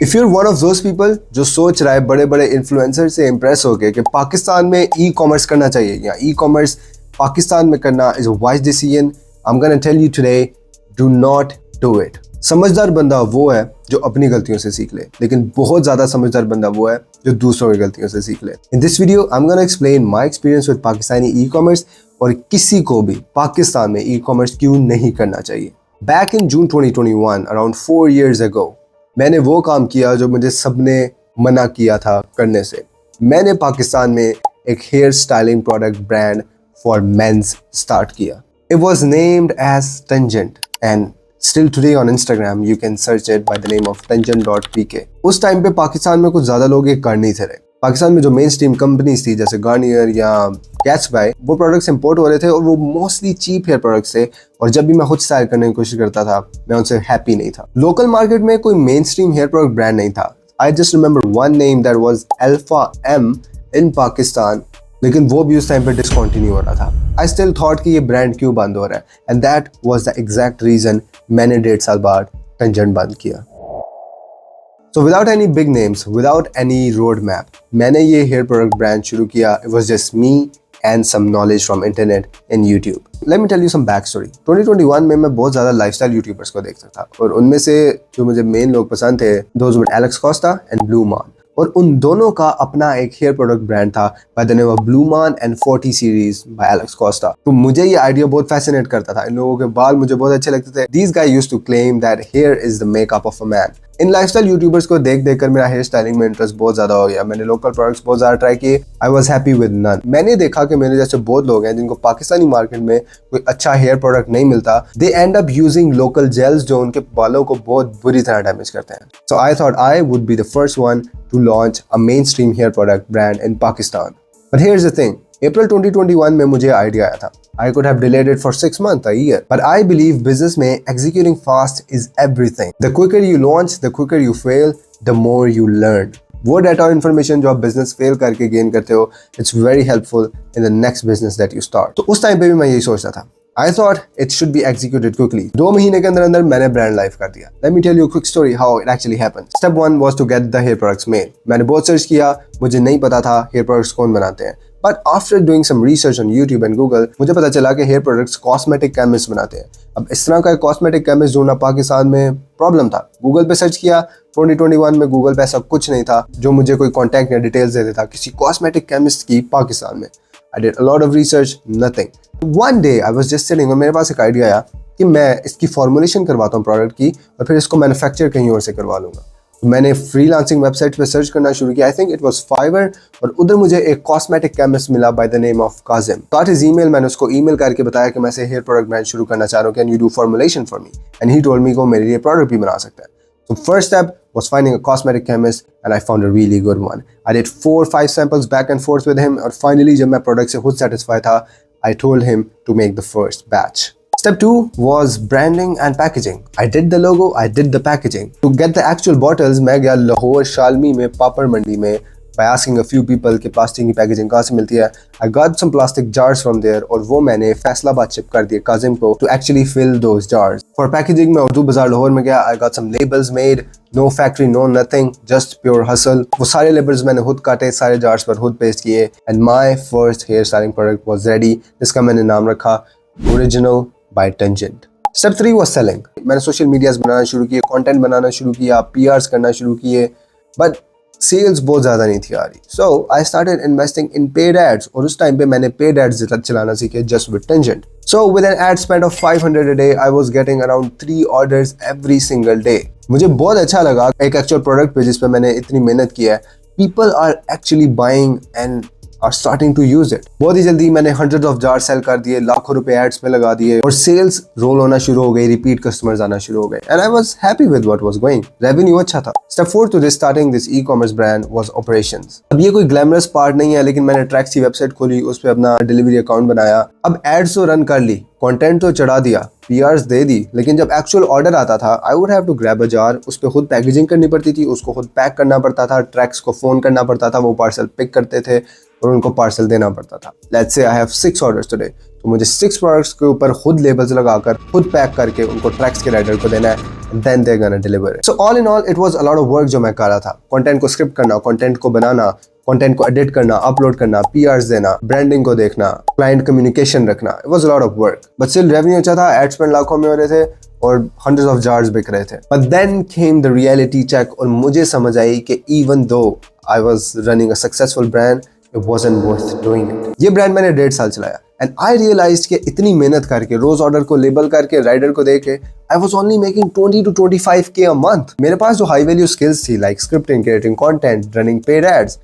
If you're one of those people जो सोच रहा है बड़े बड़े इन्फ्लुएंसर से इम्प्रेस होके कि पाकिस्तान में ई कॉमर्स करना चाहिए या ई कॉमर्स पाकिस्तान में करना is a wise decision, I am gonna tell you today, do not do it. समझदार बंदा वो है जो अपनी गलतियों से सीख ले, लेकिन बहुत ज्यादा समझदार बंदा वो है जो दूसरों की गलतियों से सीख ले। In this video I am gonna explain my experience with Pakistani e commerce और किसी को भी पाकिस्तान में ई कॉमर्स क्यों नहीं करना चाहिए। Back in June 2021, around 4 years ago, मैंने वो काम किया जो मुझे सबने मना किया था करने से। मैंने पाकिस्तान में एक hair styling product brand for mens start किया। It was named as Tangent and still today on Instagram you can search it by the name of tangent.pk। उस टाइम पे पाकिस्तान में कुछ ज्यादा लोग ये कर नहीं थे रहे। पाकिस्तान में जो मेन स्ट्रीम कंपनीज थी जैसे गार्नियर या कैट्सबाय, वो प्रोडक्ट्स इंपोर्ट हो रहे थे और वो मोस्टली चीप हेयर प्रोडक्ट्स थे। और जब भी मैं खुद स्टाइल करने की कोशिश करता था मैं उनसे हैप्पी नहीं था। लोकल मार्केट में कोई mainstream hair product brand नहीं था। I just remember one name that was alpha M in Pakistan, लेकिन वो भी उस टाइम पे डिसकंटिन्यू हो रहा था। आई स्टिल थॉट कि ये ब्रांड क्यों बंद हो रहा है, and that was the exact reason मैंने 1.5 साल बाद टेंजेंट बंद किया। So without any big names, without any roadmap, मैंने ये हेयर प्रोडक्ट ब्रांड शुरू किया। It was just me and some knowledge from internet and YouTube. Let me tell you some backstory. 2021 में मैं बहुत ज़्यादा लाइफस्टाइल यूट्यूबर्स को देखता था और उनमें से जो मुझे मेन लोग पसंद थे, those were Alex Costa and Blue Man. और उन दोनों का अपना एक हेयर प्रोडक्ट ब्रांड था by the name of Blumaan and 40 series by Alex Costa. तो मुझे ये आइडिया बहुत फैसिनेट करता था। इन लोगों के बाल मुझे बहुत अच्छे लगते थे। These guys used to claim that hair is the makeup of a man. इन लाइफस्टाइल यूट्यूबर्स को देख देख कर मेरा हेयर स्टाइलिंग में इंटरेस्ट बहुत ज्यादा हो गया। मैंने लोकल प्रोडक्ट्स बहुत ज्यादा ट्राई किए। I was happy with none. मैंने देखा कि मेरे जैसे बहुत लोग हैं जिनको पाकिस्तानी मार्केट में कोई अच्छा हेयर प्रोडक्ट नहीं मिलता। They end up using local gels जो उनके बालों को बहुत बुरी तरह डैमेज करते हैं। So I thought I would be the first one to launch a mainstream hair product brand in Pakistan. But here's the thing, April 2021 में मुझे आइडिया आया था। I could have delayed it for 6 months, a year. But I believe business में executing fast is everything. The quicker you launch, the quicker you fail, the more you learn. वो data और information जो आप business fail करके gain करते हो, it's very helpful in the next business that you start. तो उस time पे भी मैं यही सोचता था। I thought it should be executed quickly. 2 महीने के अंदर अंदर मैंने ब्रांड लाइव कर दिया। Let me tell you a quick story how it actually happened. Step 1 was to get the hair products made. मैंने बहुत सर्च किया, मुझे नहीं पता था हेयर प्रोडक्ट्स कौन बनाते हैं। But after doing some research on YouTube and Google, मुझे पता चला कि हेयर प्रोडक्ट्स कॉस्मेटिक केमिस्ट बनाते हैं। अब इस तरह का एक कॉस्मेटिक केमिस्ट ढूंढना पाकिस्तान में प्रॉब्लम था। गूगल पे सर्च किया, 2021 में गूगल पे ऐसा कुछ नहीं था जो मुझे कोई कॉन्टैक्ट या डिटेल्स दे देता किसी कॉस्मेटिक केमिस्ट की पाकिस्तान में। I did a lot of research, nothing. One day I was just sitting और मेरे पास एक आइडिया आया कि मैं इसकी फॉर्मुलेशन करवाता हूँ प्रोडक्ट की और फिर इसको मैन्युफैक्चर कहीं और से करवा लूँगा। तो मैंने फ्रीलांसिंग वेबसाइट पे सर्च करना शुरू किया। I think it was Fiverr और उधर मुझे एक कॉस्मेटिक केमिस्ट मिला by the name of Kazim. Got his email, मैंने उसको ईमेल करके बताया कि मैं ऐसे हेयर प्रोडक्ट ब्रांड शुरू करना चाह रहा हूँ, can you do formulation for me, and he told me को मेरे लिए प्रोडक्ट भी बना सकता है। So first step was finding a cosmetic chemist and I found a really good one. I did 4-5 samples back and forth with him और finally जब मैं product से खुद satisfied था, I told him to make the first batch. Step 2 was branding and packaging. I did the logo, I did the packaging. To get the actual bottles, मैं गया लाहौर शालमी में पापड़ मंडी में by asking a few people कि plastic की packaging कहाँ से मिलती है। I got some plastic jars from there और वो मैंने फैसलाबाद शिप कर दिए काजिम को to actually fill those jars. For packaging मैं उर्दू बाजार लाहौर में गया। I got some labels made, no factory, no nothing, just pure hustle. वो सारे labels मैंने खुद काटे, सारे jars पर खुद पेस्ट किए and my first hair styling product was ready, जिसका मैंने नाम रखा Original by Tangent. Step 3 was selling. मैंने सोशल मीडियाज बनाना शुरू किए, कंटेंट बनाना शुरू किया, PRs करना शुरू किए, but सेल्स बहुत ज़्यादा नहीं थी आ रही। So I started investing in paid ads और उस टाइम पे मैंने पेड एड्स चलाना सीखे just with Tangent. So with an ad spend of 500 a day I was getting around 3 orders every single day. मुझे बहुत अच्छा लगा एक एक्चुअल प्रोडक्ट पे जिस पे मैंने इतनी मेहनत की है, people are actually buying and are starting to use it. बहुत ही जल्दी मैंने hundreds of jars सेल कर दिए, लाखों रुपए एड्स में लगा दिए और सेल्स रोल होना शुरू हो गई, रिपीट कस्टमर्स आना शुरू हो गए and I was happy with what was going. Revenue अच्छा था। Step 4 to this starting this e-commerce brand was operations. अब ये कोई ग्लैमरस पार्ट नहीं है, लेकिन मैंने ट्रैक्स की वेबसाइट खोली, उस पर अपना डिलीवरी अकाउंट बनाया। अब एड्स तो रन कर ली, कंटेंट तो चढ़ा दिया, PRs दे दी, लेकिन जब एक्चुअल ऑर्डर आता था I would have to grab a jar, उस पर खुद पैकेजिंग करनी पड़ती थी, उसको खुद पैक करना पड़ता था, ट्रैक्स को फोन करना पड़ता था, वो पार्सल पिक करते थे और उनको पार्सल देना पड़ता था। Let's say I have 6 orders today, तो मुझे 6 प्रोडक्ट्स के ऊपर खुद लेबल्स लगाकर खुद पैक करके उनको ट्रैक्स के राइडर को देना है then they're gonna deliver it. So all in all, it was a lot of work जो मैं कर रहा था. Content को script करना, content को बनाना, content को edit करना, upload करना, PRs देना, branding को देखना, client communication रखना. It was a lot of work. But still revenue अच्छा था, ad spend लाखों में हो रहे थे और hundreds of jars बिक रहे थे. But then came the reality check और मुझे समझ आई कि even though I was running a successful brand, it wasn't worth doing it. ये brand मैंने 1.5 साल चलाया. And I realized कि इतनी मेहनत करके रोज ऑर्डर को लेबल करके राइडर को देके I was only making 20 to 25K a month. मेरे पास जो हाई वैल्यू स्किल्स थी like scripting, creating content, running paid ads,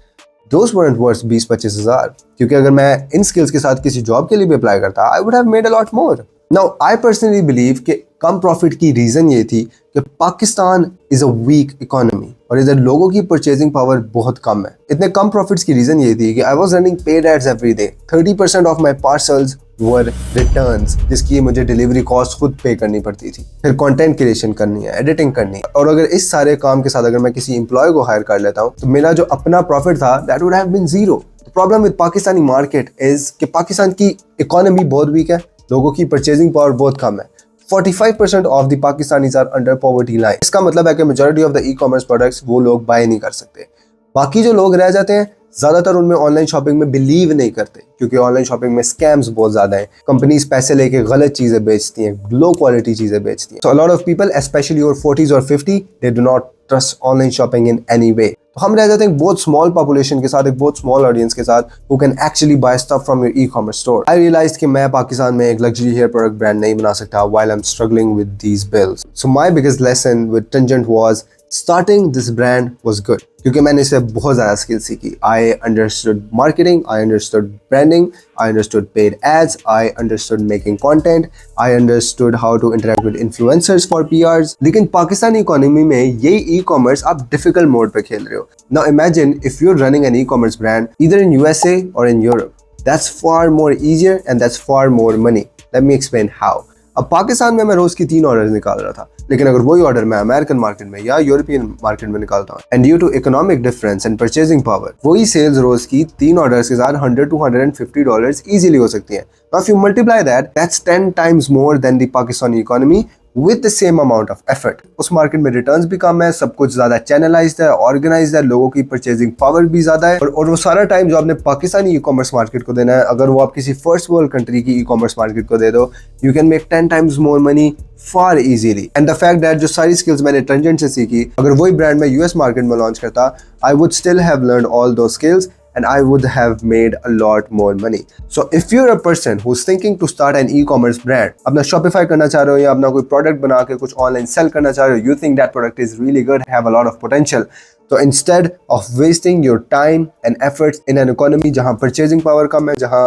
those weren't worth 20-25 हज़ार, क्योंकि अगर मैं इन स्किल्स के साथ किसी जॉब के लिए भी अप्लाई करता I would have made a lot more. Now I personally believe कि कम प्रॉफिट की रीजन ये थी कि Pakistan is a weak economy और इधर लोगों की परचेजिंग पावर बहुत कम है. इतने कम प्रॉफिट्स की रीजन ये थी कि I was running paid ads every day. 30% of my parcels were returns, जिसकी मुझे डिलीवरी कॉस्ट खुद पे करनी पड़ती थी. फिर कंटेंट क्रिएशन करनी है, एडिटिंग करनी है, और अगर इस सारे काम के साथ अगर मैं किसी एम्प्लॉय को हायर कर लेता हूँ तो मेरा जो अपना प्रॉफिट था that would have been zero. Problem with Pakistani market is कि पाकिस्तान की इकोनॉमी बहुत वीक है, लोगों की परचेजिंग पावर बहुत कम है. 45% of the Pakistanis are under poverty line. इसका मतलब है कि majority of the ecommerce products वो लोग बाय नहीं कर सकते. बाकी जो लोग रह जाते हैं ज्यादातर उनमें ऑनलाइन शॉपिंग में बिलीव नहीं करते, क्योंकि ऑनलाइन शॉपिंग में स्कैम्स बहुत ज्यादा हैं. कंपनीज पैसे लेके गलत चीजें बेचती हैं, लो क्वालिटी चीजें बेचती हैं. So a lot of people specially your 40s और 50 they do not trust online shopping in any way. तो हम रह जाते हैं एक बहुत स्मॉल पॉपुलेशन के साथ, एक बहुत स्मॉल ऑडियंस के साथ who can actually buy stuff from your e-commerce store. I realized कि मैं पाकिस्तान में एक luxury hair product brand नहीं बना सकता while I'm struggling with these bills. So my biggest lesson with Tangent was starting this brand was good, क्योंकि मैंने इससे बहुत ज़्यादा स्किल सीखी. I understood marketing, I understood branding, I understood paid ads, I understood making content, I understood how to interact with influencers for PRs. लेकिन Pakistani economy में ये e-commerce आप difficult मोड पे खेल रहे हो. Now imagine if you're running an e-commerce brand either in USA or in Europe. That's far more easier and that's far more money. Let me explain how. अब पाकिस्तान में मैं रोज की 3 ऑर्डर्स निकाल रहा था, लेकिन अगर वही ऑर्डर मैं अमेरिकन मार्केट में या यूरोपियन मार्केट में निकालता हूँ and due to economic difference and purchasing power, वही सेल्स रोज की 3 ऑर्डर्स के साथ $100 to $150 इजीली हो सकती है. Now if you multiply that, that's 10 times more than the Pakistani economy with the same amount of effort. उस मार्केट में रिटर्न्स भी कम है, सब कुछ ज्यादा चैनलाइज्ड है, ऑर्गेनाइज्ड है, लोगों की परचेजिंग पावर भी ज्यादा है, और वो सारा टाइम जो आपने पाकिस्तानी ई कॉमर्स मार्केट को देना है, अगर वो आप किसी फर्स्ट वर्ल्ड कंट्री की ई कॉमर्स मार्केट को दे दो, you can make 10 times more money far easily. And the fact that जो सारी skills मैंने Tangent से सीखी, अगर वही ब्रांड मैं US मार्केट में लॉन्च करता, I would still have learned all those skills and I would have made a lot more money. So if you're a person who's thinking to start an e-commerce brand, अपना Shopify करना चाह रहे हो या अपना कोई product बना के कुछ ऑनलाइन सेल करना चाह रहे हो, you think that product is really good, have a lot of potential, so instead of wasting your time and efforts in an economy जहाँ purchasing power कम है, जहाँ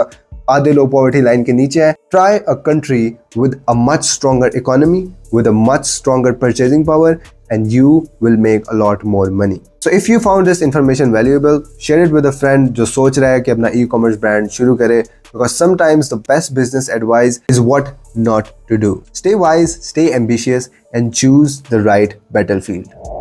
आधे लोग पॉवर्टी लाइन के नीचे हैं, try a country with a much stronger economy, with a much stronger purchasing power, and you will make a lot more money. So if you found this information valuable, share it with a friend जो सोच रहा है कि अपना e-commerce brand शुरू करे, because sometimes the best business advice is what not to do. Stay wise, stay ambitious, and choose the right battlefield.